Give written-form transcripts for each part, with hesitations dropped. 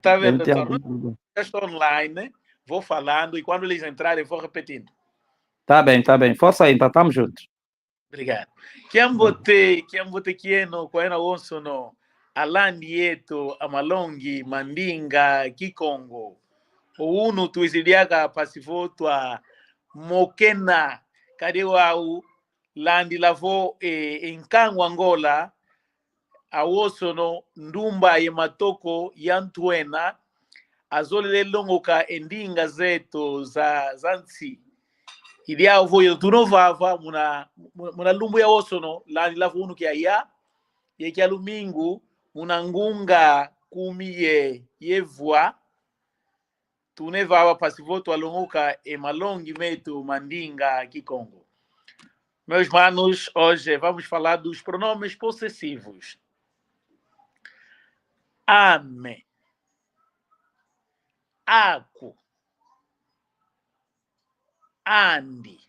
Tá vendo, Deve ter doutor? algum problema. Eu estou online, vou falando e quando eles entrarem, vou repetindo. Tá bem. Força aí, então, estamos juntos. Obrigado. Quem kieno kwaena wonso no alandi yetu amalongi mandinga kikongo ounu tuisiliaka pasivotwa mokena kadi wau landi lavo enkango Angola awoso no ndumba ye matoko yantuena azolele longoka endinga zetu za nsi idia voyo tunovava muna lumbu ya osono landi lavo unu kia ya ye kia lumingu muna ngunga kumi ye voa tunevava pasivoto alongoka e malongi metu mandinga kikongo. Meus manos, hoje vamos falar dos pronomes possessivos. Ame, aku, andi,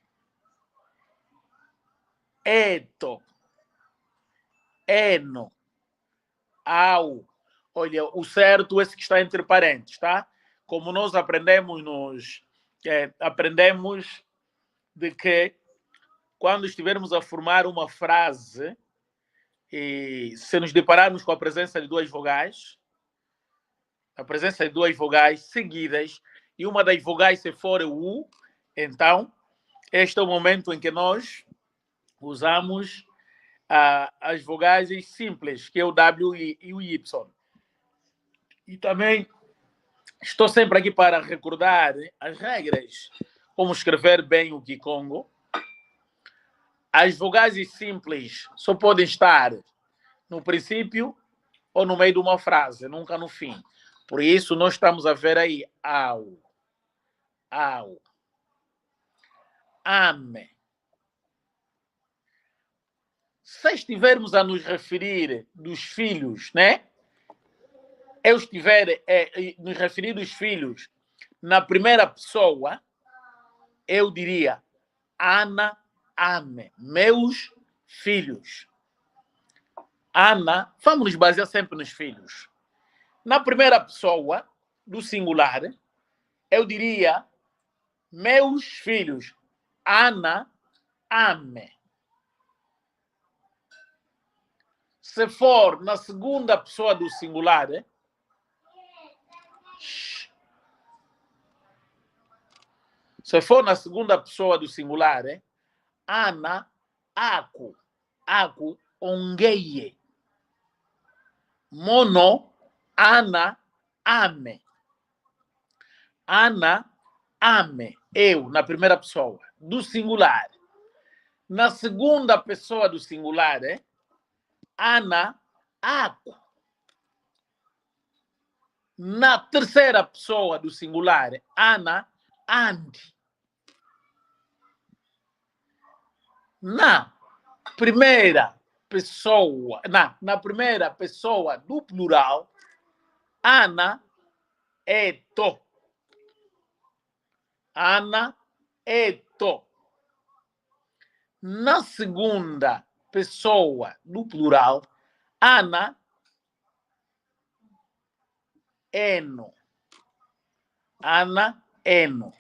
eto, eno, au. Olha, o certo é esse que está entre parênteses, tá? Como nós aprendemos aprendemos de que quando estivermos a formar uma frase e se nos depararmos com a presença de duas vogais, seguidas, e uma das vogais se for o U, então este é o momento em que nós usamos as vogais simples, que é o W e o Y. E também estou sempre aqui para recordar as regras, como escrever bem o Kikongo. As vogais simples só podem estar no princípio ou no meio de uma frase, nunca no fim. Por isso, nós estamos a ver aí au, ame. Se estivermos a nos referir dos filhos, né? Eu estiver nos referir dos filhos na primeira pessoa, eu diria Ana ame, meus filhos. Ana, vamos nos basear sempre nos filhos. Na primeira pessoa, do singular, eu diria meus filhos. Ana ame. Se for na segunda pessoa do singular, Ana, aku, ongeye. Mono, Ana, ame. Ana, ame. Eu, na primeira pessoa, do singular. Na segunda pessoa do singular, Ana, aku. Na terceira pessoa do singular, Ana, andi. Na primeira pessoa do plural, Ana, eto. Ana, eto. Na segunda pessoa do plural, Ana, eno. Ana, eno.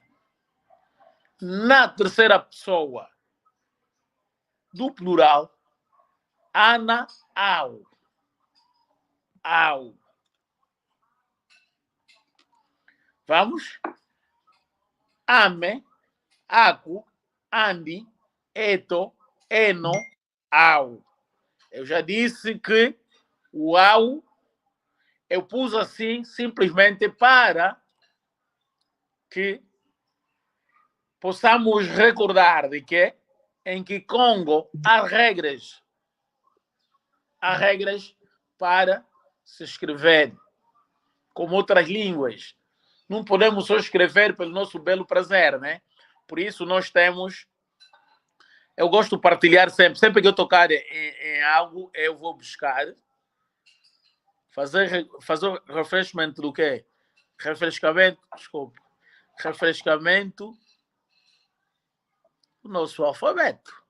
Na terceira pessoa do plural, Ana, au. Au. Vamos? Ame, aku, andi, eto, eno, au. Eu já disse que o au eu pus assim simplesmente para que possamos recordar de que em Kikongo há regras. Há regras para se escrever, como outras línguas. Não podemos só escrever pelo nosso belo prazer, né? Por isso nós temos... Eu gosto de partilhar sempre que eu tocar em algo, eu vou buscar fazer refrescamento do quê? Refrescamento do nosso alfabeto.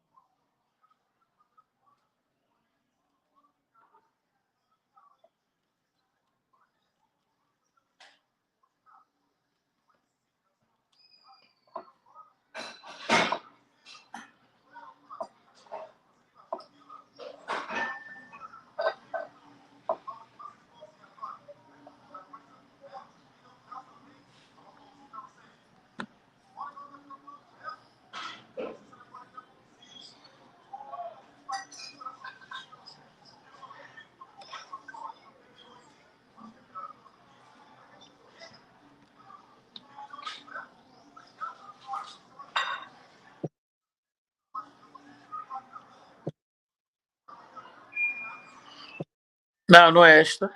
Não, não é esta.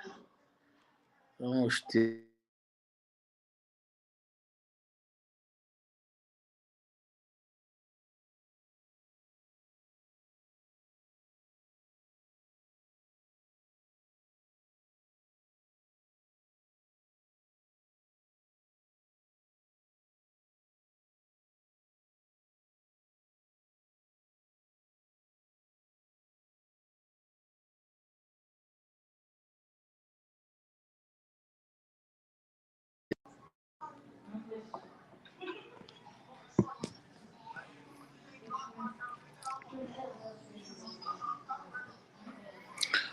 Vamos ter.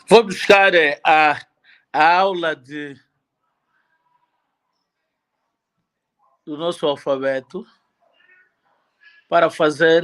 Vou buscar a aula do nosso alfabeto para fazer.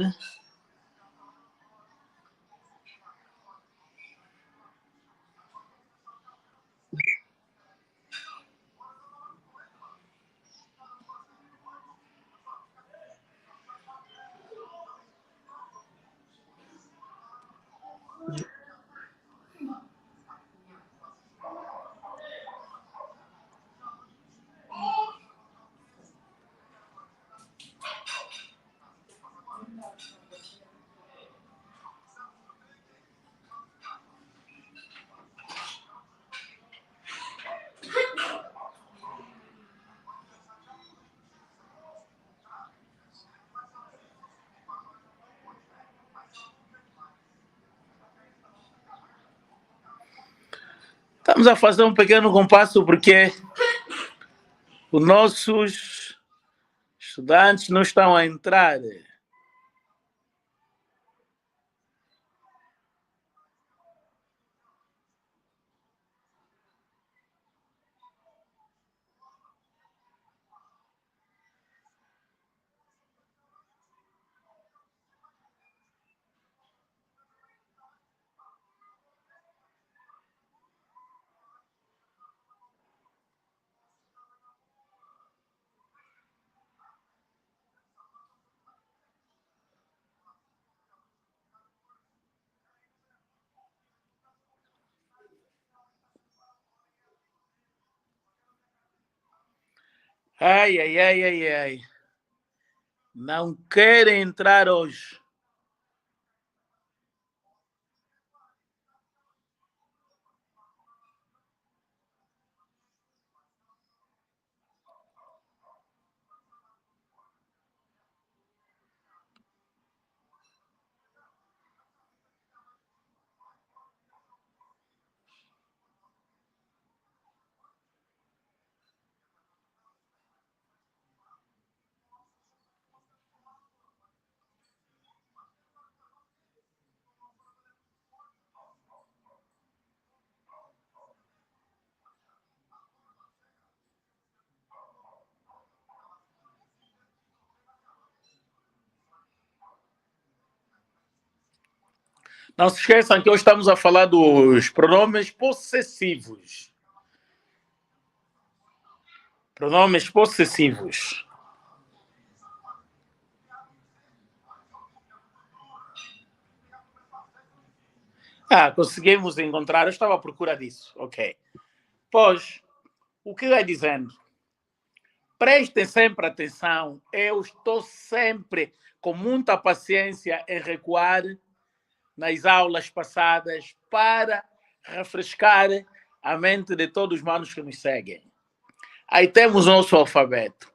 Estamos a fazer um pequeno compasso porque os nossos estudantes não estão a entrar. Ai, ai, ai, ai, ai. Não querem entrar hoje. Não se esqueçam que hoje estamos a falar dos pronomes possessivos. Pronomes possessivos. Conseguimos encontrar. Eu estava à procura disso. Ok. Pois, o que eu ia dizendo? Prestem sempre atenção. Eu estou sempre com muita paciência em recuar nas aulas passadas para refrescar a mente de todos os manos que nos seguem. Aí temos o nosso alfabeto.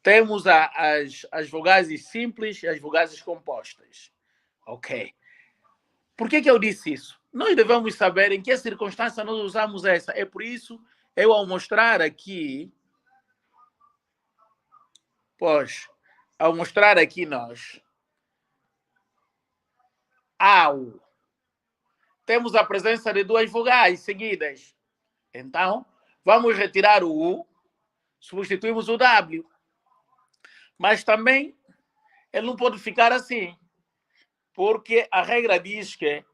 Temos as vogais simples e as vogais compostas. Ok. Por que eu disse isso? Nós devemos saber em que circunstância nós usamos essa. É por isso, eu ao mostrar aqui, ao mostrar aqui nós, ao, temos a presença de duas vogais seguidas. Então, vamos retirar o U, substituímos o W. Mas também, ele não pode ficar assim, porque a regra diz que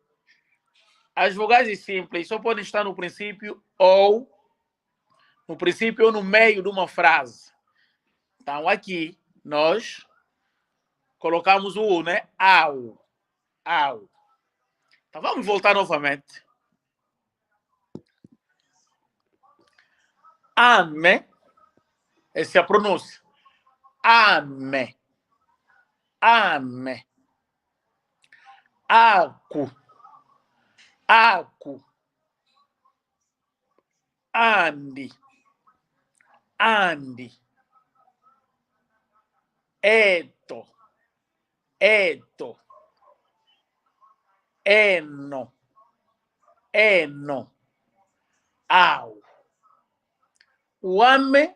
as vogais simples só podem estar no princípio ou no meio de uma frase. Então, aqui, nós colocamos o U, né? Au. Au. Então, vamos voltar novamente. Ame, essa é a pronúncia. Ame. Ame. Acu. Acu. Andi. Andi. Eto. Eto. Eno. Eno. Au. O ame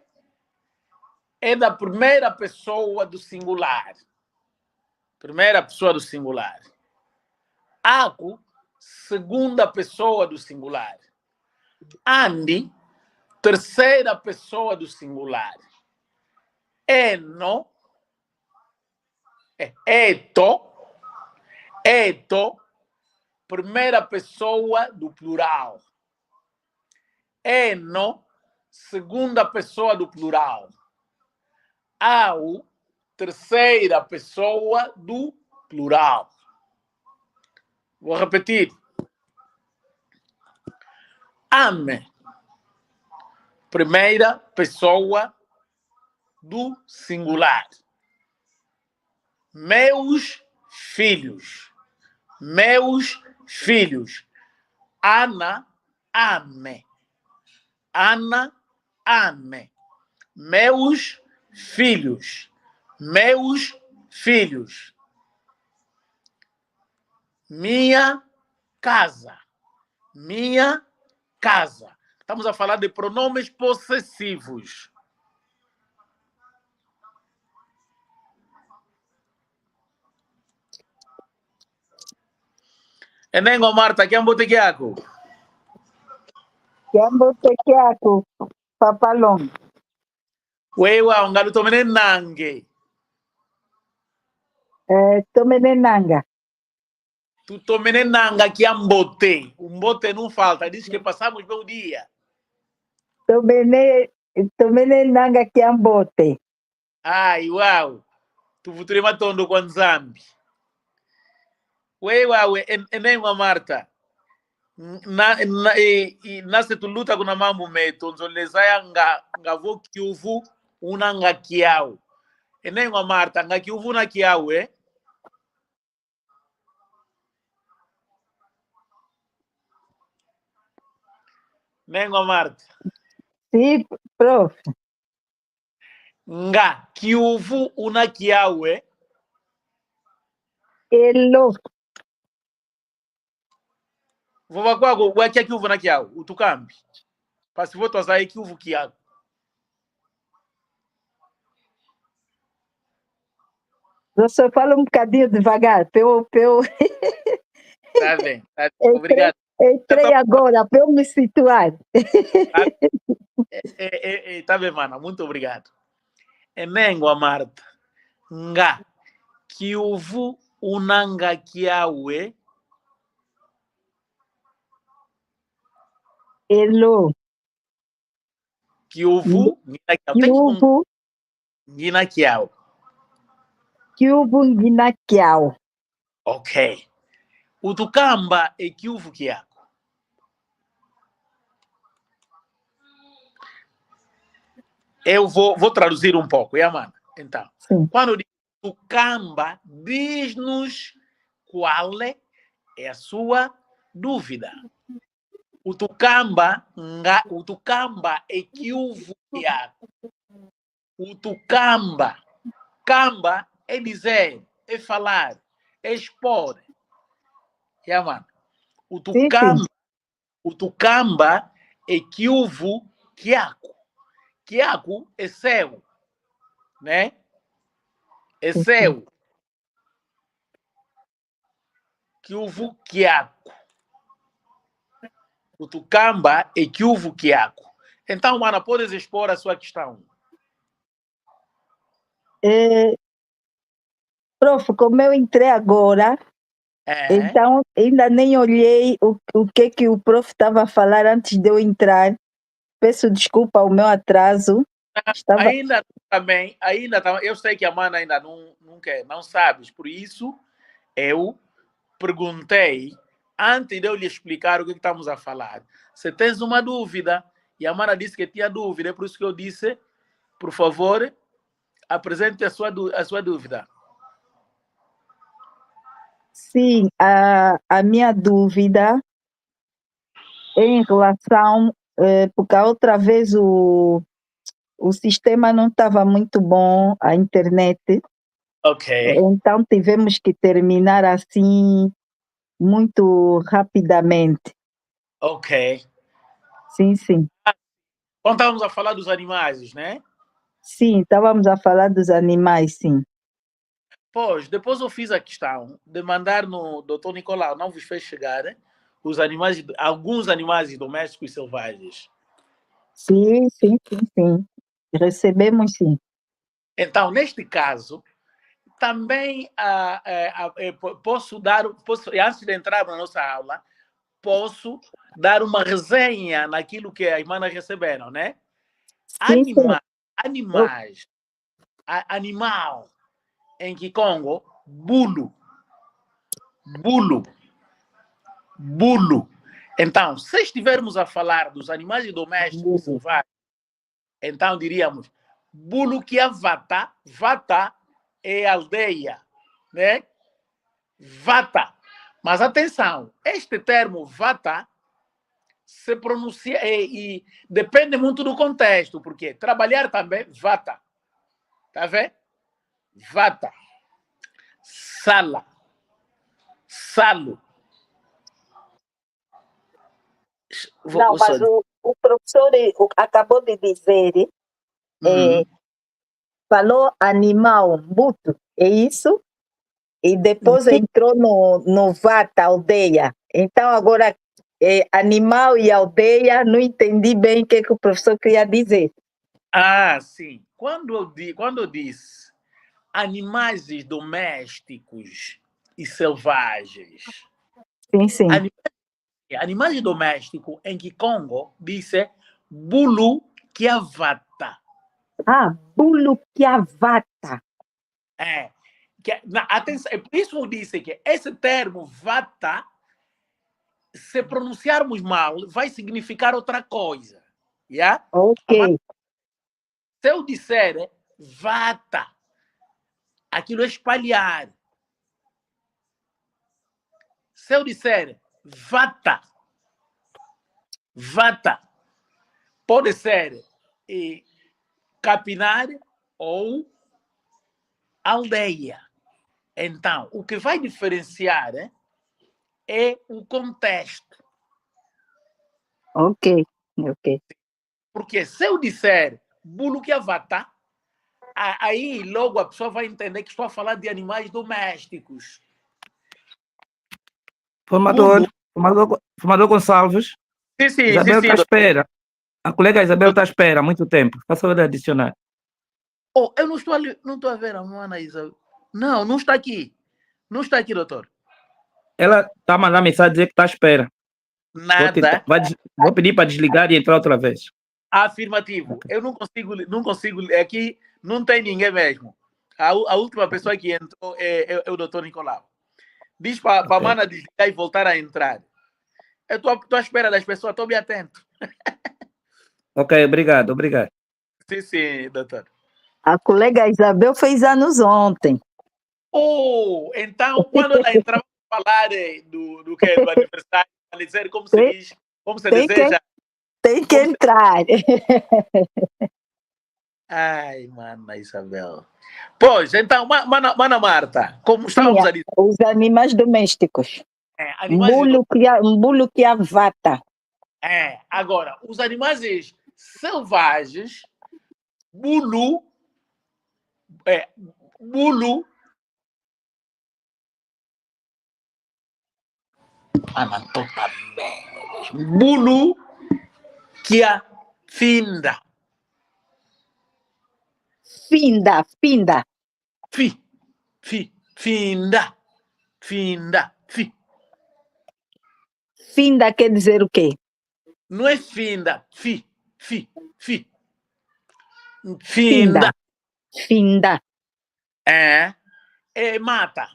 é da primeira pessoa do singular. Primeira pessoa do singular. Acu, segunda pessoa do singular. Andi, terceira pessoa do singular. Eno, eto, eto, primeira pessoa do plural. Eno, segunda pessoa do plural. Au, terceira pessoa do plural. Vou repetir. Ame, primeira pessoa do singular. Meus filhos. Meus filhos. Ana, ame. Ana, ame. Meus filhos. Meus filhos. Minha casa. Minha casa. Estamos a falar de pronomes possessivos. Enengo Marta, que ambote que ako? Que ambote que ako, papalong. Wewa, ngalu tomene nange. Tomene nanga. Tu tomene nanga que ambote. Um bote não falta. Diz que passamos bom dia. Tomene nanga que ambote. Ai, uau. Tu futuri matondo com Zambi. Wewa, enengo Marta. Nase tu luta kuna mambo meto. Nzolezaya nga vo kiuvu una nga kiau. Enengo Marta, nga kiuvu na kiau, Nengo Marta. Sim, prof. Nga kiuvu una kiau, Elo. Vova kwako wacha kiuvu na kiau, utukambi. Pasi voto azai kiuvu kiau. Você fala um bocadinho devagar, para eu... Tá bem. Obrigado. Entrei agora, para eu me situar. Tá bem, mana. Muito obrigado. Enengo, Marta. Nga. Kiuvu unanga kiawe. Elo. Kiuvu. Kiuvu. Ngina kiau. Kiuvu ngina kiau. Ok. Utukamba e kiuvu kiako. Eu vou traduzir um pouco, Yamana. Então, sim. Quando diz Utukamba, diz-nos qual é a sua dúvida. Utukamba é kiuvu kiako. Utukamba. Camba é dizer, é falar, é expor. Yamana. Utukamba é kiuvu kiako. Kiako é seu, né? É seu. Kiuvu kiako. Utukamba é kiuvu kiako. Então, mana, podes expor a sua questão. Prof, como eu entrei agora, então ainda nem olhei o que o prof estava a falar antes de eu entrar. Peço desculpa ao meu atraso. Ainda também, eu sei que a mana ainda não quer, não sabes, por isso eu perguntei, antes de eu lhe explicar o que estamos a falar, se tens uma dúvida, E a Mana disse que tinha dúvida, é por isso que eu disse, por favor, apresente a sua dúvida. Sim, a minha dúvida é em relação, porque a outra vez o sistema não estava muito bom, a internet, Ok. então tivemos que terminar assim muito rapidamente. Ok. Sim, sim. Quando estávamos a falar dos animais, né? Sim, estávamos a falar dos animais, sim. Pois, depois eu fiz a questão de mandar no Dr. Nicolau, não vos fez chegar, né? Alguns animais domésticos e selvagens. Sim, sim, sim, sim. Recebemos, sim. Então, neste caso, também posso, antes de entrar na nossa aula, posso dar uma resenha naquilo que as irmãs receberam, né? Sim, sim. Animal em Kikongo, bulo. Então, se estivermos a falar dos animais domésticos e selvagens, então diríamos bulo que é vata é aldeia, né? Vata. Mas atenção, este termo vata se pronuncia e depende muito do contexto, porque trabalhar também vata. Tá vendo? Vata. Sala. Salo. Não, mas o professor acabou de dizer, falou animal, buto, é isso? E depois entrou no vata, aldeia. Então, agora, animal e aldeia, não entendi bem o que o professor queria dizer. Ah, sim. Quando eu disse animais domésticos e selvagens, Sim, sim. animais domésticos em Kikongo disse bulu kiavata. Ah, bulu kiavata. Atenção, é por isso eu disse que esse termo vata, se pronunciarmos mal, vai significar outra coisa. Yeah? Ok. Se eu disser vata, aquilo é espalhar. Se eu disser vata, pode ser capinar ou aldeia. Então, o que vai diferenciar é o contexto. Ok. Porque se eu disser buluquiavata, aí logo a pessoa vai entender que estou a falar de animais domésticos. Formador Gonçalves. Sim, Isabel está à espera. A colega Isabel está à espera há muito tempo. Faça hora de adicionar. Oh, eu não estou a ver a mana Isabel. Não está aqui. Não está aqui, doutor. Ela está a mandar mensagem dizer que está à espera. Nada. Vou pedir para desligar e entrar outra vez. Afirmativo. Okay. Eu não consigo. Aqui não tem ninguém mesmo. A última pessoa que entrou é o doutor Nicolau. Diz para a mana desligar e voltar a entrar. Eu estou à espera das pessoas, estou bem atento. Ok, obrigado. Sim, doutor. A colega Isabel fez anos ontem. Oh, então, quando ela entrava a falar do aniversário, a dizer como se diz, como se deseja. Tem que entrar. Ai, mana Isabel. Pois, então, mana Marta, como estávamos a dizer. Os animais domésticos. Bulo que a vata. Agora, os animais selvagens, bulu, não estou também. Bulu que a finda. Finda. Finda. Finda quer dizer o quê? Não é finda. Finda. É mata.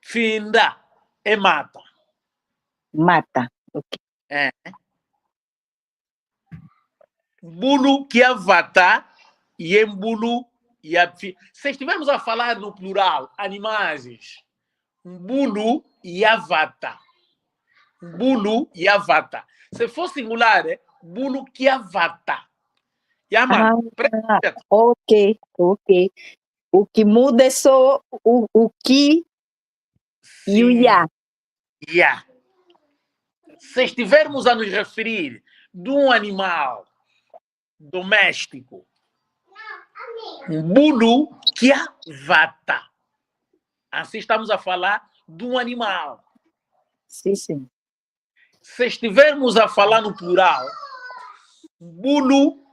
Finda é mata. Mata. Okay. Bulu que avata e embulu e a... Se estivermos a falar no plural, animais, bulu e avata. Bulu e avata. Se for singular, é bulu que avata. Yeah, mano. Ok. O que muda é só o que e o ya. Yeah. Se estivermos a nos referir de um animal doméstico, bulu que avata. Assim estamos a falar de um animal. Sim. Se estivermos a falar no plural, bulu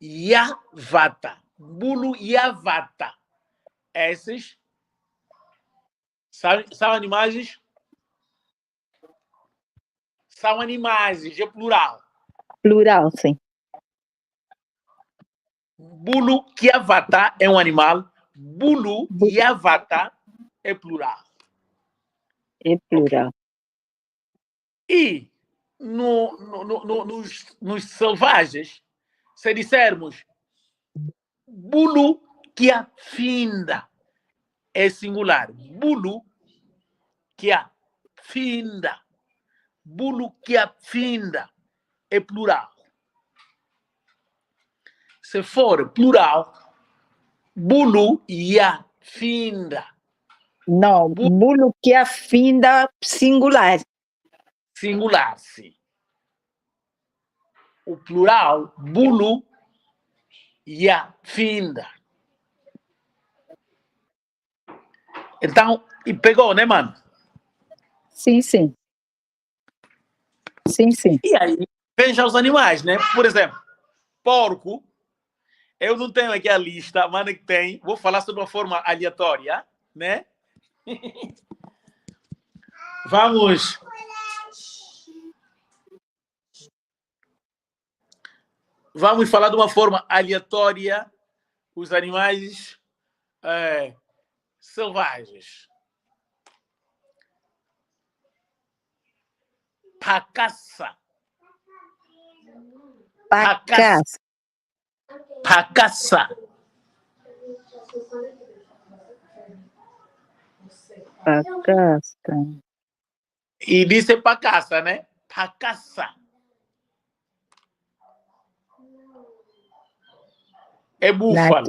yavata. Bulu yavata. Esses são animais. São animais, é plural. Plural, sim. Bulu yavata é um animal. Bulu yavata é plural. É plural. E nos selvagens, se dissermos bulu que afinda, é singular. Bulu que afinda. Bulu que afinda é plural. Se for plural, bulu e afinda. Não, bulu que afinda singular. Singular, sim. O plural, bulu e afinda. Então, e pegou, né, mano? Sim. E aí, veja os animais, né? Por exemplo, porco. Eu não tenho aqui a lista, mas que tem. Vou falar sobre uma forma aleatória, né? Vamos falar de uma forma aleatória os animais selvagens. Pacaça. Pacaça. E disse pacaça, né? Pacaça. É búfalo.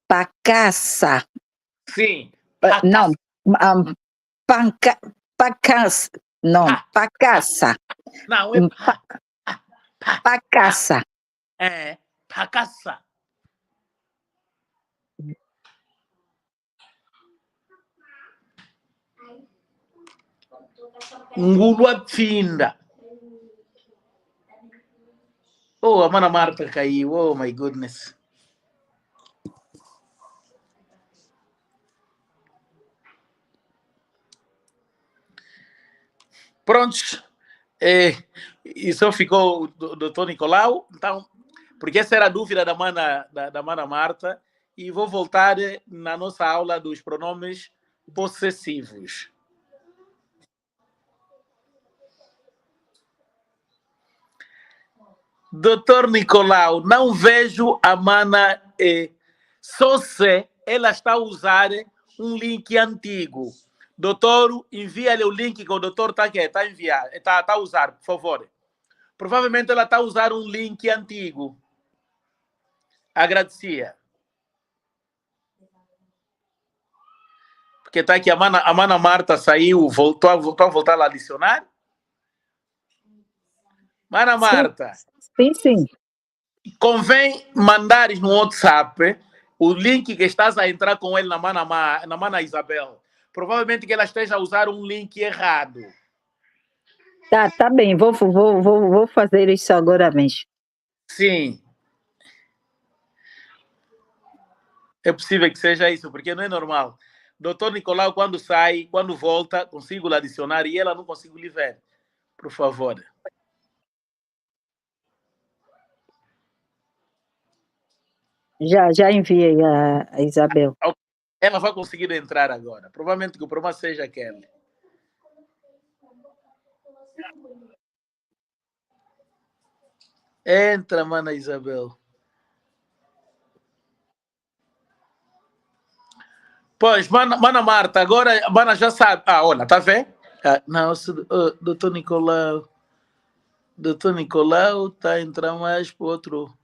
Pacaça. Sim. Pacaça. Não, pacaça. Não, pacaça. Não, é pacaça. É, pacaça. Nguluafinda. Oh, a mana Marta caiu. Oh, my goodness. Prontos. E só ficou o doutor Nicolau. Então, porque essa era a dúvida da mana Marta. E vou voltar na nossa aula dos pronomes possessivos. Doutor Nicolau, não vejo a mana. Só se ela está a usar um link antigo. Doutor, envia-lhe o link que o doutor está a enviar, está a usar, por favor. Provavelmente ela está a usar um link antigo. Agradecia. Porque está aqui, a mana Marta saiu, voltou a voltar a adicionar. Mana Marta. Sim. Convém mandares no WhatsApp o link que estás a entrar com ele na mana Isabel. Provavelmente que ela esteja a usar um link errado. Tá bem. Vou fazer isso agora mesmo. Sim. É possível que seja isso, porque não é normal. Doutor Nicolau, quando sai, quando volta, consigo lhe adicionar e ela não consigo lhe ver. Por favor. Já enviei a Isabel. Ela vai conseguir entrar agora. Provavelmente que o problema seja aquele. Entra, mana Isabel. Pois, mana Marta, agora a mana já sabe. Ah, olha, tá vendo? Ah, não, doutor Nicolau. Doutor Nicolau está a entrar mais para outro.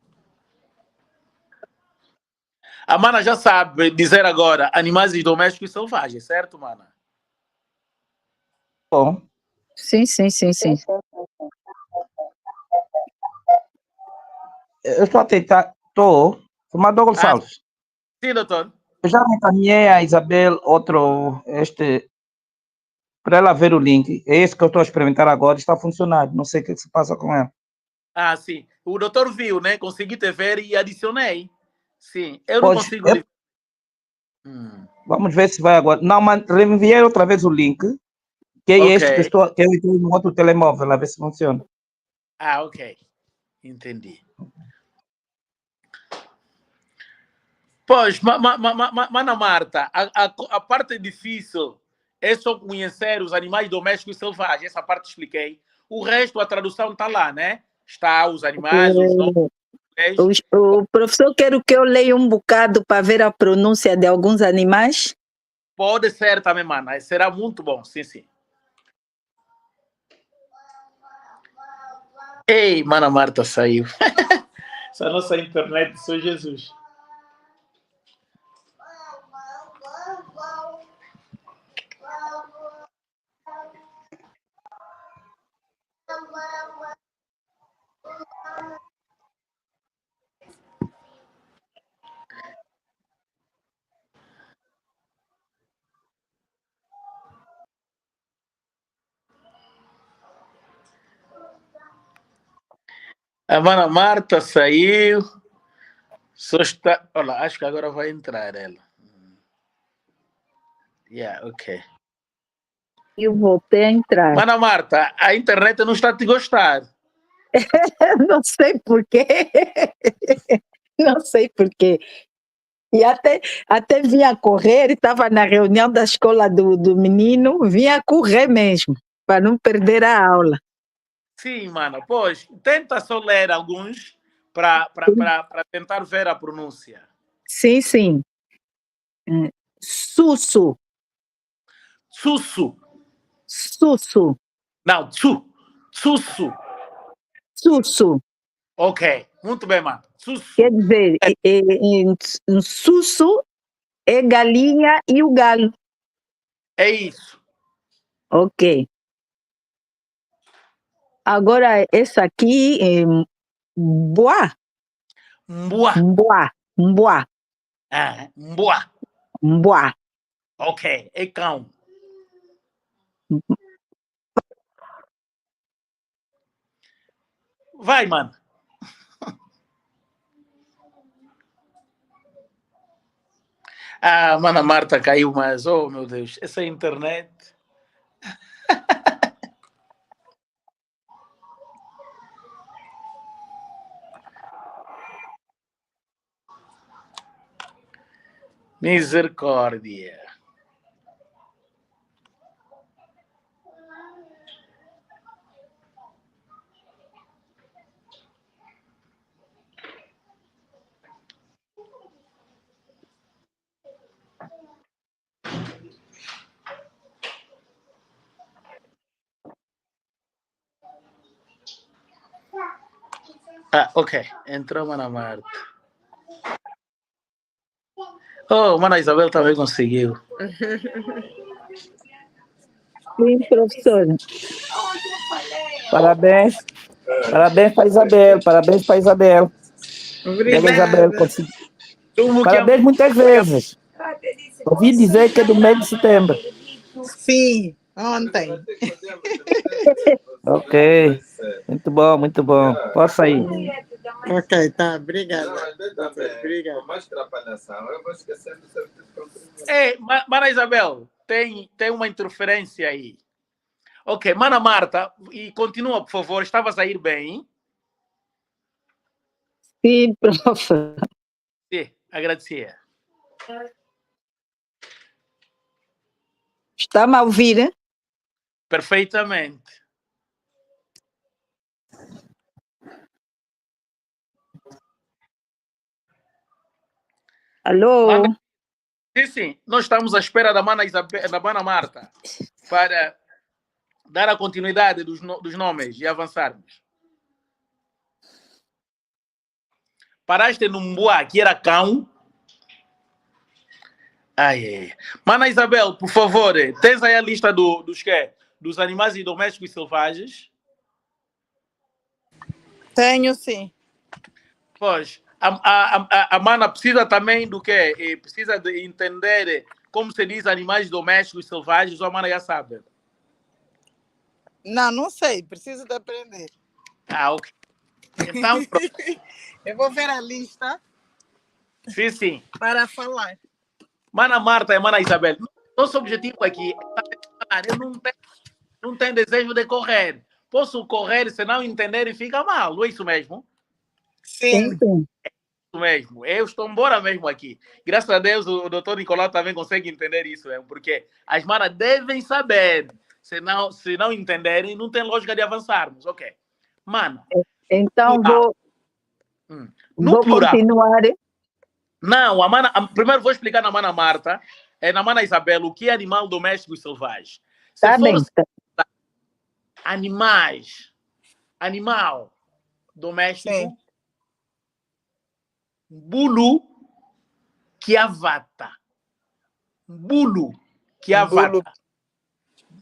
A mana já sabe dizer agora animais domésticos e selvagens, certo, mana? Bom, Sim, sim, sim, sim. eu estou a tentar. Estou. Fumador Gonçalves. Sim, doutor. Eu já me encaminhei a Isabel para ela ver o link. É esse que eu estou a experimentar agora. Está funcionando. Não sei o que se passa com ela. Ah, sim. O doutor viu, né? Consegui te ver e adicionei. Sim, eu não Pois, consigo. vamos ver se vai agora. Não, mas reenviei outra vez o link, que é este Ok. que eu entrei no outro telemóvel, a ver se funciona. Ah, ok. Entendi. Pois, mana Marta, a parte difícil é só conhecer os animais domésticos e selvagens. Essa parte expliquei. O resto, a tradução está lá, né? Está os animais, os nomes. O professor quer que eu leia um bocado para ver a pronúncia de alguns animais? Pode ser também, mana. Será muito bom. Sim, sim. Ei, mana Marta saiu. Essa nossa internet, sou Jesus. A mana Marta saiu. Só está. Olha, acho que agora vai entrar ela. Yeah, ok. Eu voltei a entrar. Mana Marta, a internet não está a te gostar. Não sei porquê. Não sei porquê. E até vinha correr, estava na reunião da escola do menino, vinha correr mesmo, para não perder a aula. Sim, mana. Pois, tenta só ler alguns para tentar ver a pronúncia. Sim, sim. Sussu, Sussu. sussu, Não, Sussu. sussu. Ok. Muito bem, mana. Quer Sussu. dizer, sussu é galinha e o galo. É isso. Ok. Agora, essa aqui é boa, Mboa. boa, boa, Ah, mboa. boa. Ok. É cão. Vai, mano. Ah, mana Marta caiu, mas, oh meu Deus, essa internet. Misericórdia. Ah, ok. Entrou mana Marta. Oh, mana Isabel também conseguiu. Sim, professor. Parabéns. Parabéns para Isabel. Parabéns para Isabel. Colega Isabel, Obrigada. parabéns muitas vezes. Ouvi dizer que é do mês de setembro. Sim, ontem. Ok. Muito bom, muito bom. Posso ir. Ok, tá. Obrigada. Obrigada. Ei, mana Isabel, tem uma interferência aí. Ok, mana Marta, e continua, por favor. Estavas a ir bem? Sim, prof. Sim, agradecia. Está-me a ouvir? Hein? Perfeitamente. Alô? Manda. Sim, sim. Nós estamos à espera da Mana Isabel, da Mana Marta para dar a continuidade dos nomes e avançarmos. Paraste num boa que era cão. Ai. Mana Isabel, por favor, tens aí a lista dos quê? Dos animais domésticos e selvagens? Tenho, sim. Pois, a Mana precisa também do quê? Precisa de entender como se diz animais domésticos e selvagens, ou a Mana já sabe? Não sei. Preciso de aprender. Ok. Então, eu vou ver a lista. Sim, sim. Para falar. Mana Marta e Mana Isabel, nosso objetivo aqui é eu não tenho desejo de correr. Posso correr, se não entender e fica mal, não é isso mesmo? Sim. É isso mesmo. Eu estou embora mesmo aqui. Graças a Deus o doutor Nicolau também consegue entender isso, porque as manas devem saber. Se não entenderem, não tem lógica de avançarmos, ok? Mana. Então plural. No vou plural. continuar. Não, primeiro vou explicar na Mana Marta e na Mana Isabel o que é animal doméstico e selvagem. Se Tá for bem. animal doméstico, Sim. bulu kiavata. Bulu kiavata.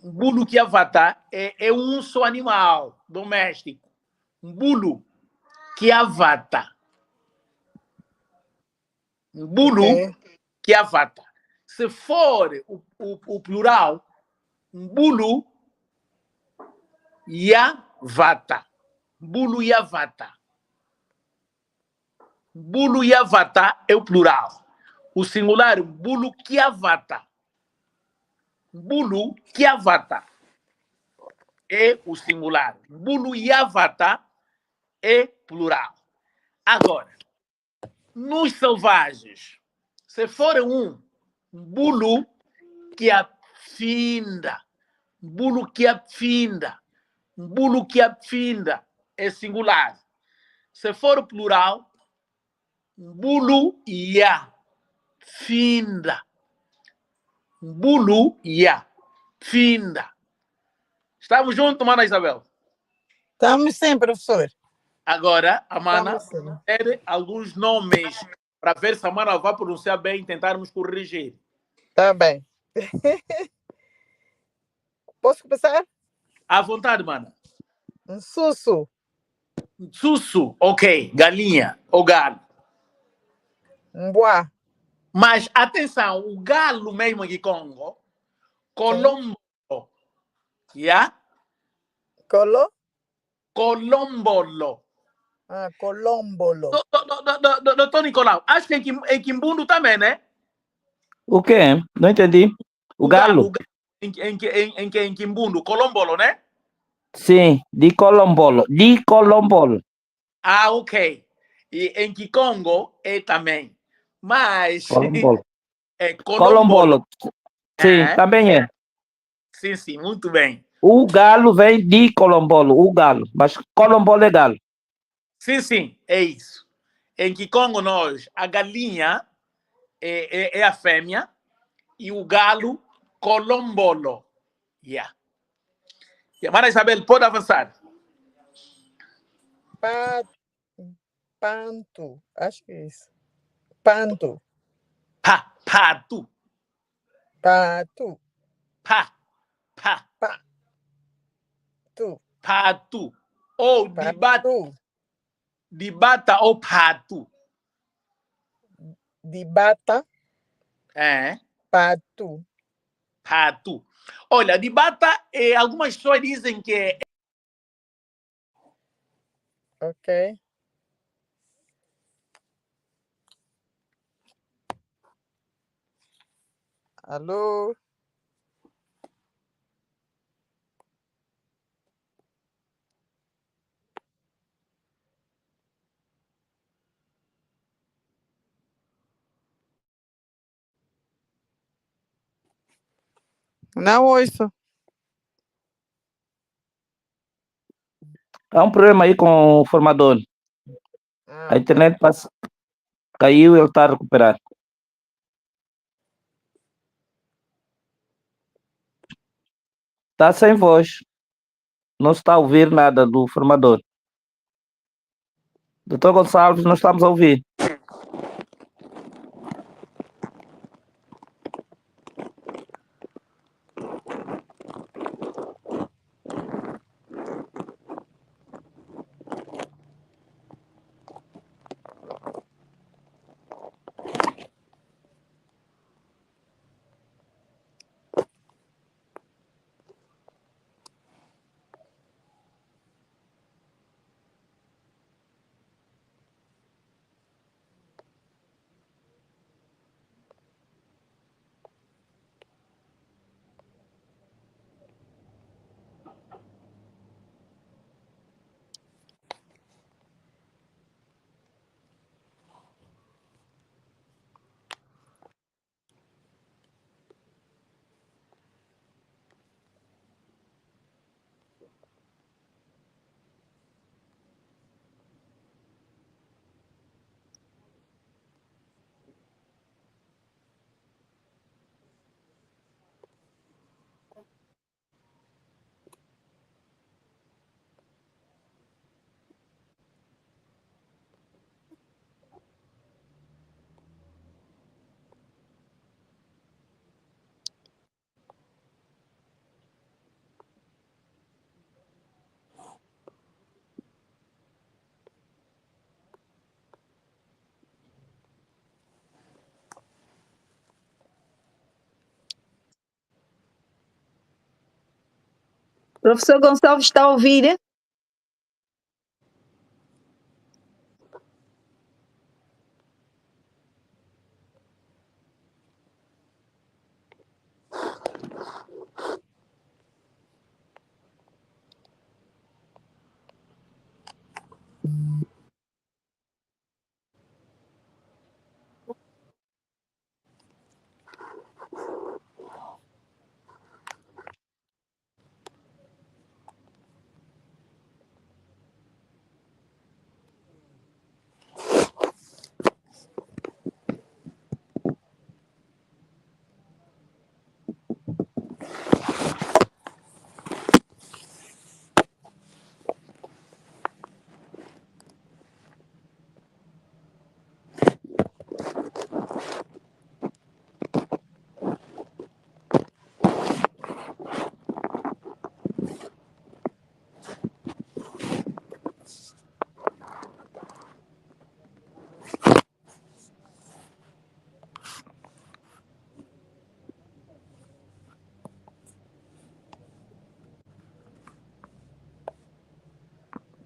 Bulu kiavata é um só animal doméstico. Bulu kiavata. Bulu kiavata. Se for o plural, bulu yavata. Bulu yavata. Bulu yavata é o plural. O singular, bulu kiavata. Bulu kiavata é o singular. Bulu yavata é plural. Agora, nos selvagens, se for bulu kiafinda, bulu kiafinda, bulu kiafinda é singular. Se for plural, bulu ya finda. Bulu ya finda. Estamos juntos, Mana Isabel? Estamos sim, professor. Agora, a Mana ter alguns nomes para ver se a Mana vai pronunciar bem e tentarmos corrigir. Tá bem. Posso começar? À vontade, Mana. Sussu. Sussu, ok. Galinha ou galo. Mboa. Mas, atenção, o galo mesmo aqui Congo, colombo. Yeah? Colombolo. Colombolo. Doutor Nicolau, acho que em Quimbundo também, né? O quê? Não entendi. O galo? Em Quimbundo, Colombolo, né? Sim, de Colombolo. De Colombolo. Ah, ok. E em Kikongo é também. Mas Colombolo. é Colombolo. Sim, também é. Sim, sim, muito bem. O galo vem de Colombolo, o galo. Mas Colombolo é galo. Sim, sim, é isso. Em Kikongo, a galinha é a fêmea e o galo, Colombolo. Yeah. Mana Isabel, pode avançar. Panto. Acho que é isso. Panto. Patu. Pato. Tu. Patu. Ou dibata ou patu. Dibata. Patu. Patu. Olha, dibata, algumas pessoas dizem que é. Ok. Alô? Não ouço. Há um problema aí com o formador. A internet caiu e ele está a recuperar. Está sem voz. Não se está a ouvir nada do formador. Doutor Gonçalves, não estamos a ouvir. Professor Gonçalves, está a ouvir?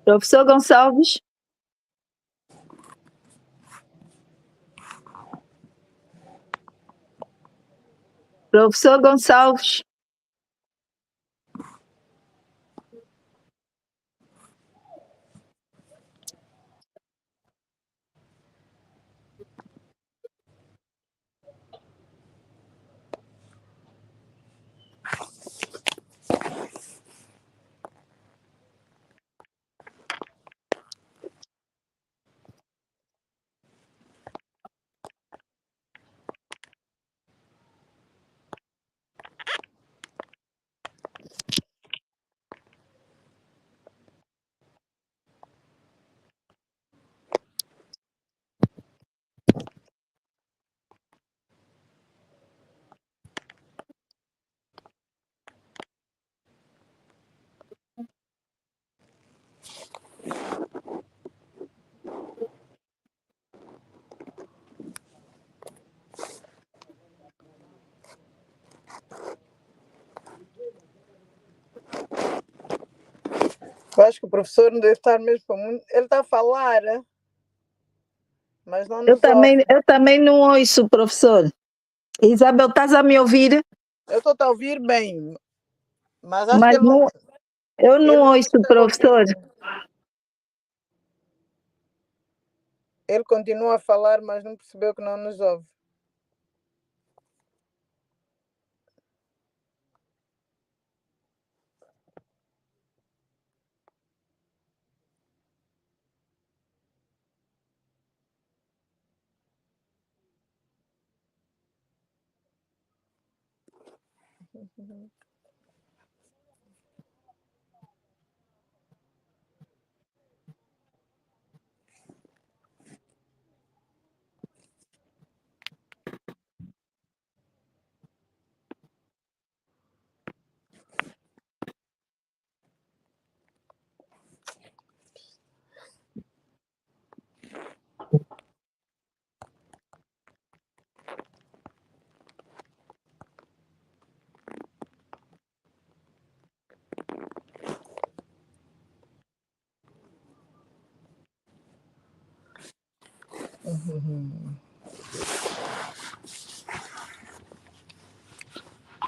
Professor Gonçalves? Professor Gonçalves? Eu acho que o professor não deve estar mesmo para muito. Ele está a falar, mas não nos ouve. Eu também não ouço, professor. Isabel, estás a me ouvir? Eu estou a ouvir bem, mas acho que Mas ele não, eu não ele não ouço, consegue professor. ouvir. Ele continua a falar, mas não percebeu que não nos ouve.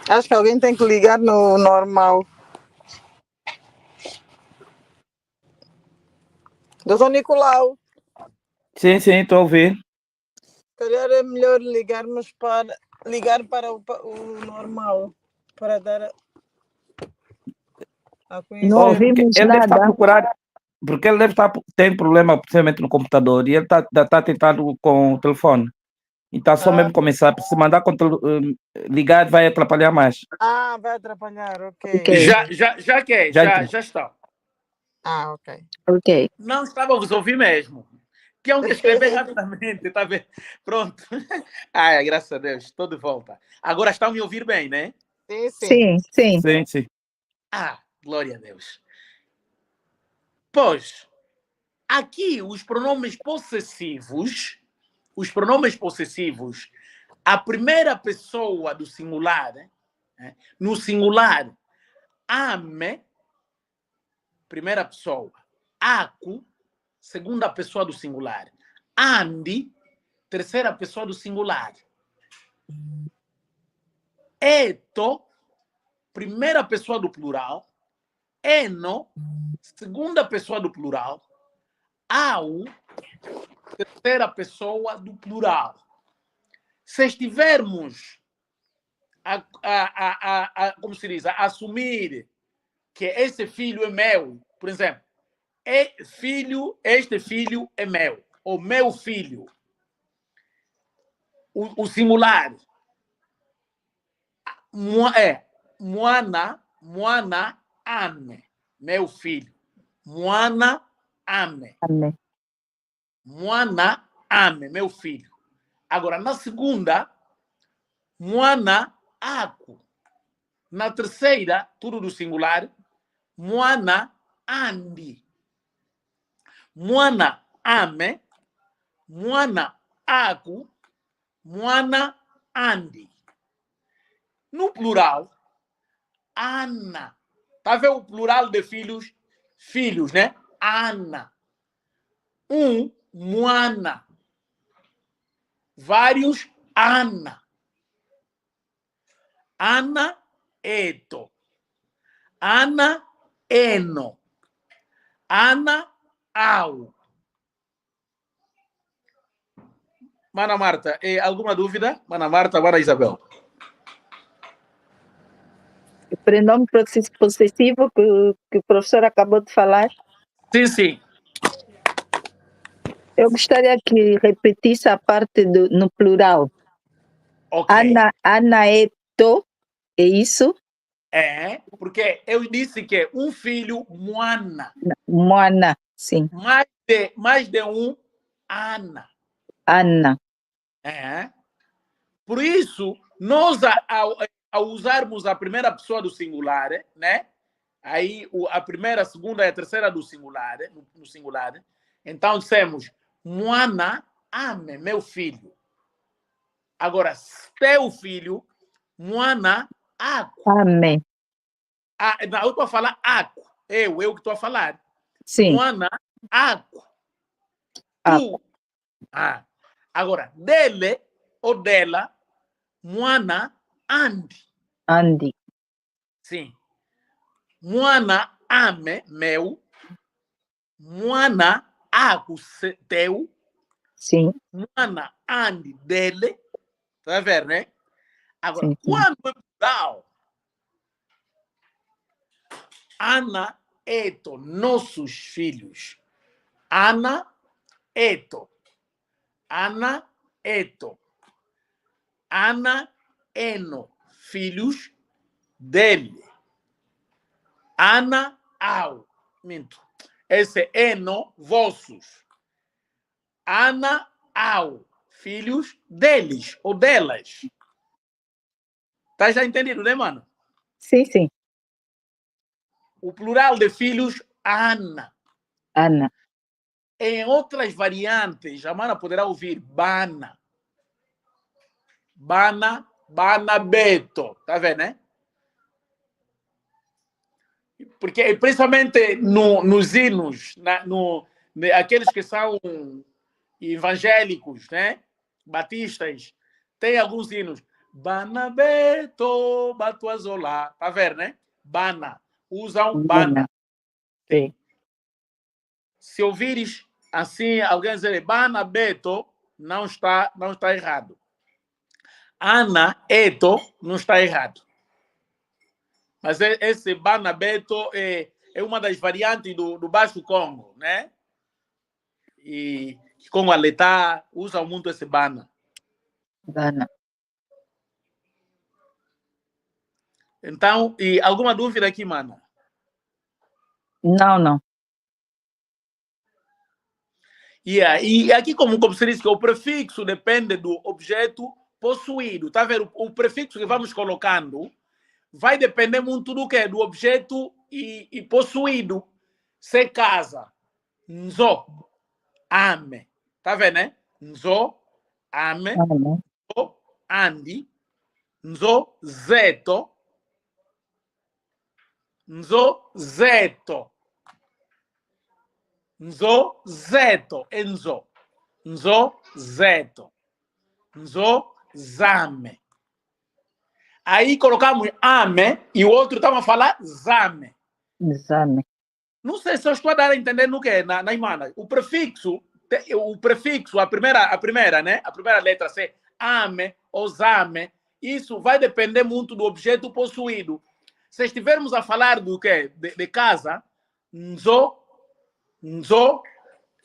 Acho que alguém tem que ligar no normal. Doutor Nicolau, Sim, estou a ouvir. se calhar é melhor ligar para o normal, para dar a conhecer. Não ouvimos Ele deve estar a nada. procurar, porque ele deve estar tem problema possivelmente no computador e ele está tentando com o telefone. E está só mesmo começar. Se mandar ligar, vai atrapalhar mais. Vai atrapalhar, ok. Já está. Ok. Ok. Não estava a vos ouvir mesmo. Tinham que escrever rapidamente, tá vendo? Pronto. Ai, graças a Deus, estou de volta. Agora estão me ouvir bem, né? Sim. Sim. Glória a Deus. Pois, aqui os pronomes possessivos, a primeira pessoa do singular, né? No singular, ame, primeira pessoa, aku, segunda pessoa do singular, andi, terceira pessoa do singular, eto, primeira pessoa do plural, eno, segunda pessoa do plural, au, terceira pessoa do plural. Se estivermos como se diz, a assumir que esse filho é meu, por exemplo, este filho é meu, ou meu filho, o singular moana ame, meu filho, moana ame. Amém. Moana ame, meu filho. Agora, na segunda, moana aku. Na terceira, tudo do singular, moana andi. Moana ame, moana aku, moana andi. No plural, Ana. Está a ver o plural de filhos? Filhos, né? Ana. Moana. Vários, Ana. Ana, eto. Ana, eno. Ana, au. Mana Marta, alguma dúvida? Mana Marta, Mana Isabel. O prenome possessivo que o professor acabou de falar. Sim. Eu gostaria que repetisse a parte no plural. Ok. Anaeto, é isso? É, porque eu disse que um filho, moana. Moana, sim. Mais de um, Ana. Ana. É. Por isso, nós, ao usarmos a primeira pessoa do singular, né? Aí a primeira, a segunda e a terceira do singular, no singular. Então dissemos, moana ame, meu filho. Agora, teu filho, moana aku. Amém. Não, eu estou a falar aku. Eu que estou a falar. Sim. Moana aku. Tu. Agora, dele ou dela, moana andi. Andi. Sim. Moana ame, meu. Moana aku, teu. Sim. Moana andi, dele. Tá vendo, né? Agora, Sim. quando é plural, Ana, eto, nossos filhos. Ana, eto. Ana, eto. Ana, eno, filhos dele. Ana, au. Minto. Esse eno, vossos. Ana, au. Filhos deles ou delas. Tá já entendido, né, mano? Sim. O plural de filhos, Ana. Ana. Em outras variantes, a mana poderá ouvir Bana. Bana, Beto. Tá vendo, né? Porque, principalmente nos hinos, aqueles que são evangélicos, né? Batistas, tem alguns hinos. Bana Beto, Batuazola. Tá vendo, né? Bana. Usam bana. Sim. Se ouvires assim alguém dizer Bana Beto, não está errado. Ana Eto não está errado. Mas esse Bana Beto é uma das variantes do Baixo Congo, né? E Congo Aletá usa muito esse Bana. Bana. Então, e alguma dúvida aqui, mana? Não. Yeah. E aqui, como se diz, que o prefixo depende do objeto possuído. Tá vendo? O prefixo que vamos colocando vai depender muito do quê? Do objeto e possuído. Se casa, nzo, ame. Tá vendo, né? Nzo, ame, Ame. nzo, andi, nzo, zeto, nzo, zeto. Nzo, zeto, enzo. Nzo, zeto. Nzo, zame. Aí colocamos ame e o outro estava a falar zame. Exame. Não sei se eu estou a dar a entender no que, na imana. O prefixo, a primeira, né? A primeira letra C, ame ou zame, isso vai depender muito do objeto possuído. Se estivermos a falar do quê? De casa, nzo,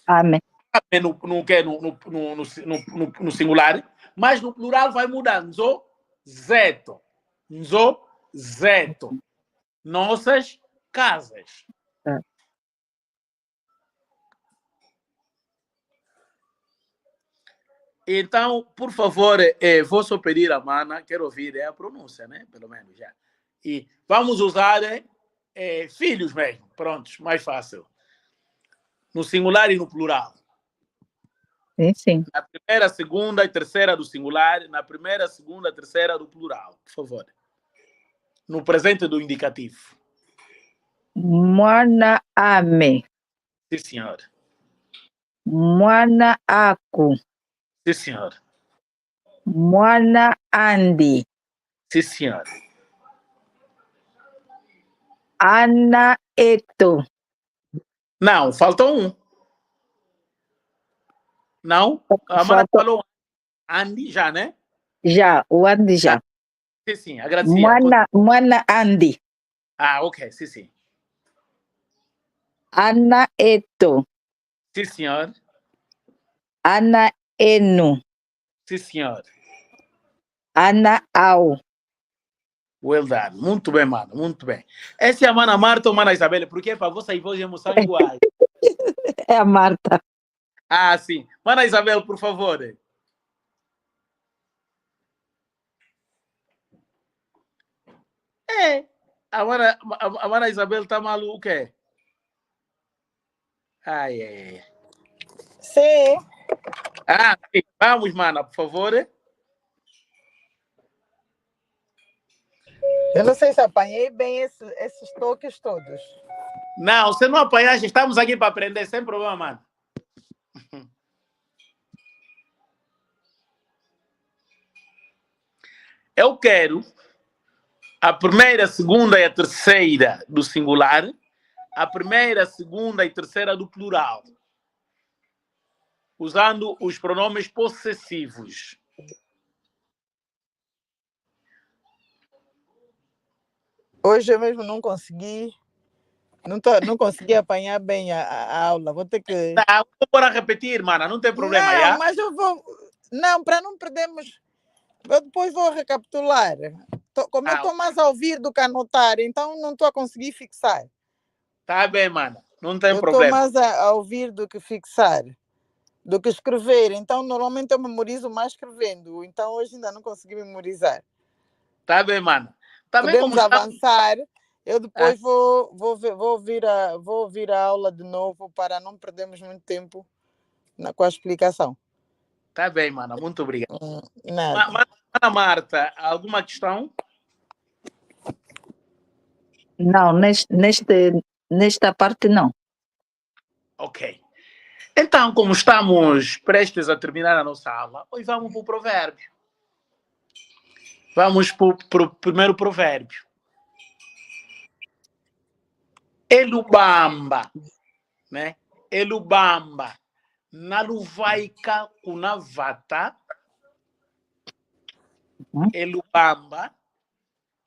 Ame. no singular, mas no plural vai mudar. Nzo, zeto. Nossas casas. É. Então, por favor, vou só pedir a mana, quero ouvir a pronúncia, né? Pelo menos já. E vamos usar filhos mesmo. Prontos, mais fácil. No singular e no plural. Sim. Na primeira, segunda e terceira do singular, na primeira, segunda, terceira do plural, por favor. No presente do indicativo. Mwana ame. Sim, senhor. Mwana aku. Sim, senhor. Mwana andi. Sim, senhor. Ana eto. Não, faltou um. Não? A mana falou Andy já, né? Já, o andi já. Sim, sim, agradecia. Mwana andi. Ah, ok, sim, sim. Ana eto. Sim, senhor. Ana enu. Sim, senhor. Ana au. Well done. Muito bem, mano. Muito bem. Essa é a mana Marta ou mana Isabela? Porque para vocês vozes são iguais. É a Marta. Ah, sim. Mana Isabel, por favor. A mana Isabel está maluca. Ai. Sim. Ah, sim. Vamos, mana, por favor. Eu não sei se apanhei bem esses toques todos. Não, você não apanhaste. Estamos aqui para aprender, sem problema, mano. Eu quero a primeira, segunda e a terceira do singular, a primeira, segunda e terceira do plural, usando os pronomes possessivos. Hoje eu mesmo não consegui. Não consegui apanhar bem a aula. Vou ter que. Tá, vou para repetir, mana, não tem problema. Não, já? mas eu vou. Não, para não perdermos. Eu depois vou recapitular. Como eu estou mais a ouvir do que a anotar, então não estou a conseguir fixar. Tá bem, mana, não tem Eu problema. estou mais a ouvir do que fixar, do que escrever. Então, normalmente eu memorizo mais escrevendo. Então, hoje ainda não consegui memorizar. Tá bem, mana. Também Podemos como avançar. Eu depois vou ouvir a aula de novo para não perdermos muito tempo com a explicação. Tá bem, mana, muito obrigado. Nada. Mana Marta, alguma questão? Não, nesta parte não. Ok. Então, como estamos prestes a terminar a nossa aula, hoje vamos para o provérbio. Vamos para o primeiro provérbio. Elubamba, né? Elubamba, naluvaika kunavata. Elubamba,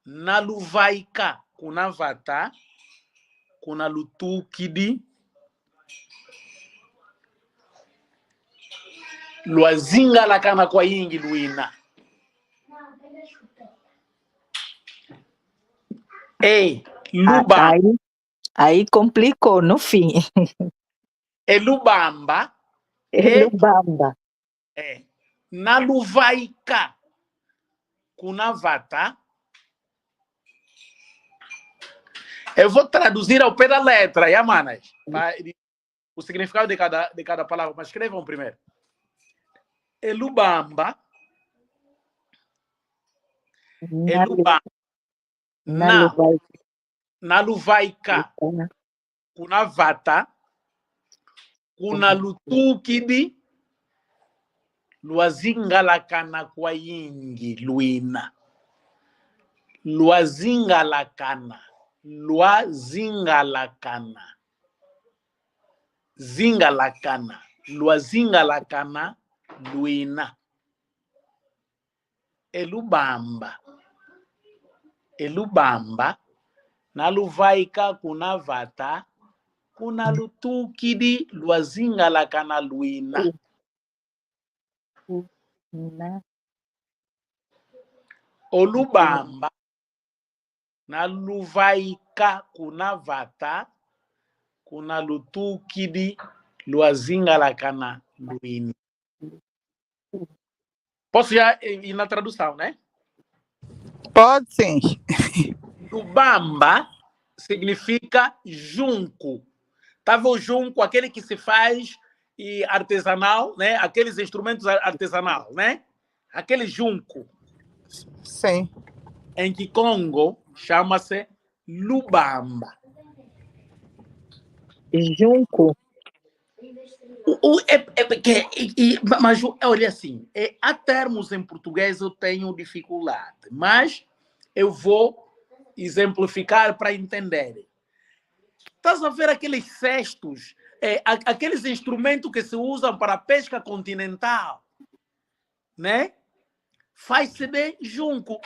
naluvaika kunavata, kunalutukidi, luazinga lakana kwa yingi luina. Ei, lubamba. Aí complicou no fim. Elubamba. Elubamba. Naluvaika kunavata. Eu vou traduzir ao pé da letra, Yamanas. O significado de cada palavra, mas escrevam primeiro. Elubamba. Elubamba. Naluvaika kunavata. Kunalutukidi. Luazingalakana kwa yingi luina. Luazingalakana. Luazingalakana. Zingalakana. Luazingalakana luina. Elubamba. Elubamba. Naluvaika kunavata. Kunalutukidi luazingalakana luina. Olubamba naluvaika kunavata kunalutukidi luazingalakana luina. Posso já ir na tradução, né? Pode sim. Lubamba significa junco. Tava o junco, aquele que se faz artesanal, né? Aqueles instrumentos artesanal, né? Aquele junco. Sim. Em Kikongo chama-se lubamba. Junco. Mas olha assim, há termos em português eu tenho dificuldade, mas eu vou exemplificar para entenderem. Estás a ver aqueles cestos, aqueles instrumentos que se usam para a pesca continental, né? Faz-se de junco.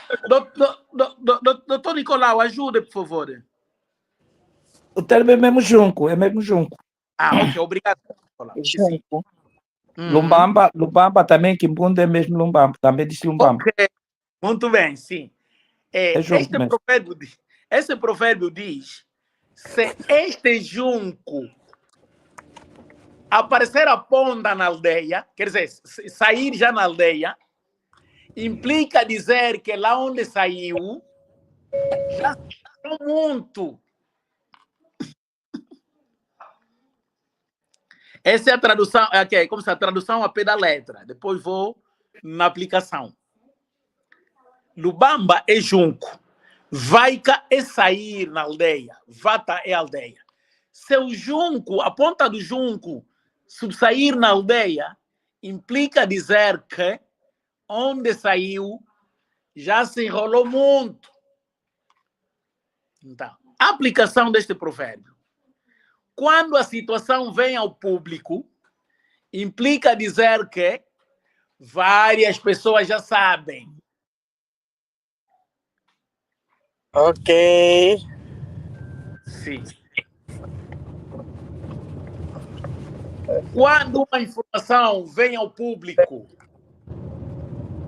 Doutor Nicolau, ajude, por favor. O termo é mesmo junco, é mesmo junco. Ok, obrigado. Junco. Lumbamba também, Kimbunda é mesmo lumbamba, também diz lumbamba. Ok, muito bem, sim. Esse provérbio diz: se este junco aparecer a ponta na aldeia, quer dizer, sair já na aldeia, implica dizer que lá onde saiu já saiu muito. Essa é a tradução, como se a tradução a pé da letra. Depois vou na aplicação. Lubamba é junco. Vaika é sair na aldeia. Vata é aldeia. Se o junco, a ponta do junco, subsair na aldeia, implica dizer que onde saiu já se enrolou muito. Então, a aplicação deste provérbio. Quando a situação vem ao público, implica dizer que várias pessoas já sabem. Ok. Sim. Quando uma informação vem ao público,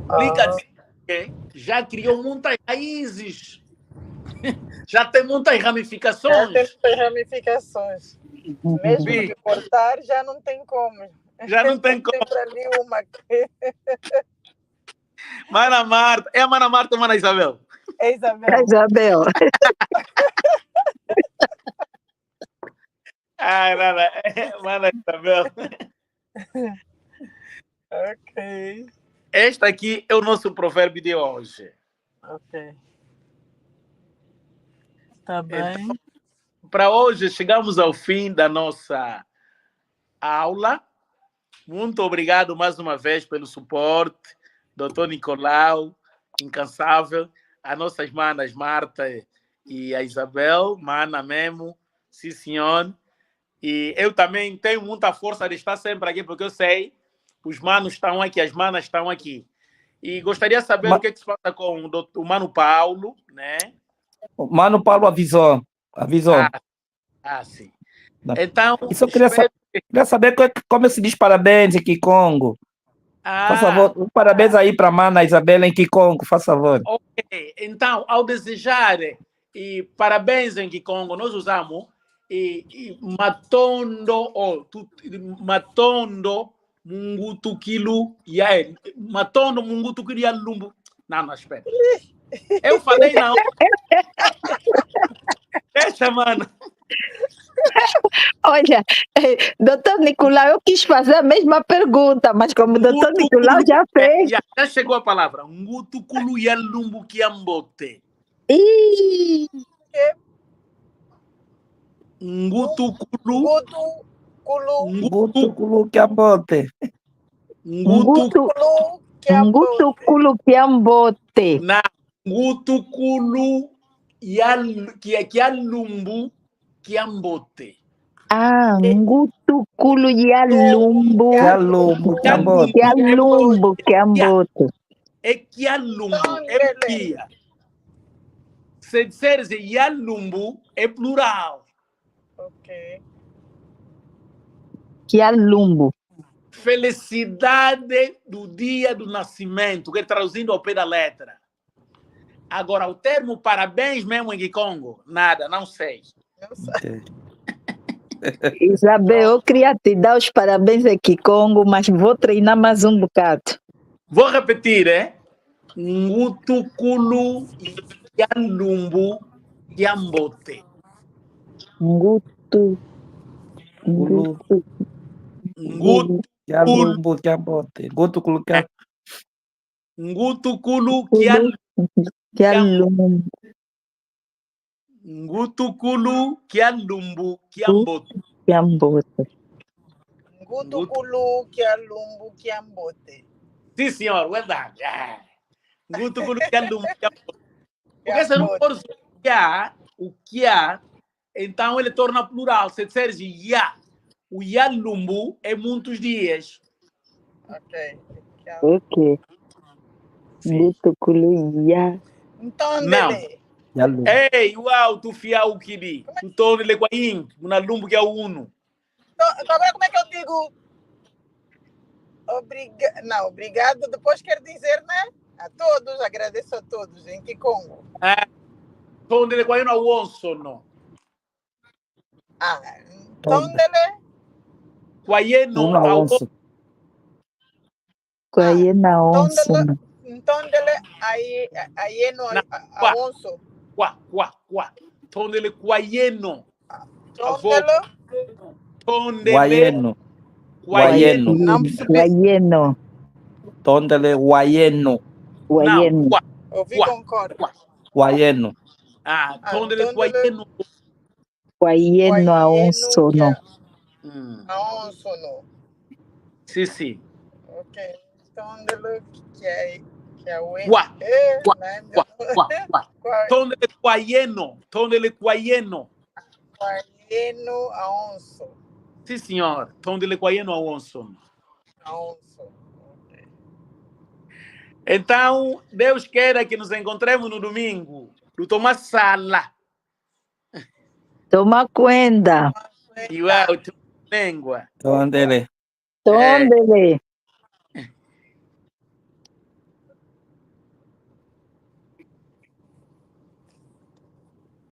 implica dizer que já criou muitas raízes. Já tem muitas ramificações. Já tem muitas ramificações. Mesmo que cortar, já não tem como. Já não tem como. Sempre ali uma. Mana Marta. É a Mana Marta ou Mana Isabel? É Isabel. É Isabel. Ai, Mana Isabel. Ok. Este aqui é o nosso provérbio de hoje. Ok. Tá bem. Então, para hoje, chegamos ao fim da nossa a aula. Muito obrigado mais uma vez pelo suporte, Dr. Nicolau, incansável, as nossas manas Marta e a Isabel, mana mesmo, sim senhor. E eu também tenho muita força de estar sempre aqui, porque eu sei, os manos estão aqui, as manas estão aqui. E gostaria de saber o que se passa com o Mano Paulo, né? O Mano Paulo avisou. Sim. Então, isso eu queria saber como se diz parabéns em Kikongo. Faz favor, parabéns aí para a mana Isabela em Kikongo, faz favor. Ok, então, ao desejar e parabéns em Kikongo, nós usamos matondo, matondo, mungutukilu, matondo, mungutukilu, yalumbu. Não, espera. Eu falei não. Deixa, mano. Olha, doutor Nicolau, eu quis fazer a mesma pergunta, mas como o doutor Nicolau já fez... Já chegou a palavra. Ngutukulu yalumbu kiambote. Ngutukulu kiambote. Ngutukulu kiambote. Na ngutukulu yalumbu kiambote. Ngutukulu yalumbu kiambote. É kialumbu, é pia. Se disseres yalumbu, é plural. Ok. Kialumbu. Felicidade do dia do nascimento, que é traduzindo ao pé da letra. Agora, o termo parabéns mesmo em Kikongo, nada, não sei. Isabel, eu queria te dar os parabéns em Kikongo, mas vou treinar mais um bocado. Vou repetir, Ngutukulu yalumbu kiambote. Ngutukulu kiambote. Ngutukulu kialumbu kiambote. Ngutukulu kialumbu kiambote. Sim, senhor, verdade. Ngutukulu kialumbu kiambote. Porque se não for o kia, então ele torna plural. Se disseres ya, o yalumbu é muitos dias. Ok. Ngutukulu ya. Então, não. Dele. Ei, uau, tu fia o kiri. Tu torna ele guaim, na lumbu que é o uno. Como é que eu digo? Obrigado. Depois quer dizer, né? A todos, agradeço a todos em Kikongo. Torna ele guaim ao onso, não. Então, Dele. Guaieno ao onso. Guaieno ao onso. Então, Dele, aí no onso. Quá. Torna ele guaieno. Guaieno. Tondele guaieno. Ouvi concordo. Guaieno. Tondele guaieno. Guaieno aonso no. Aonso no. Sim. Ok. Tondele que é o Quá. Tondele guaieno. Guaieno aonso. Sim, senhor. Tondele guaieno aonso. Okay. Então, Deus queira que nos encontremos no domingo. Do Tomás Sala. Toma cuenta. E uau, língua. Tondele.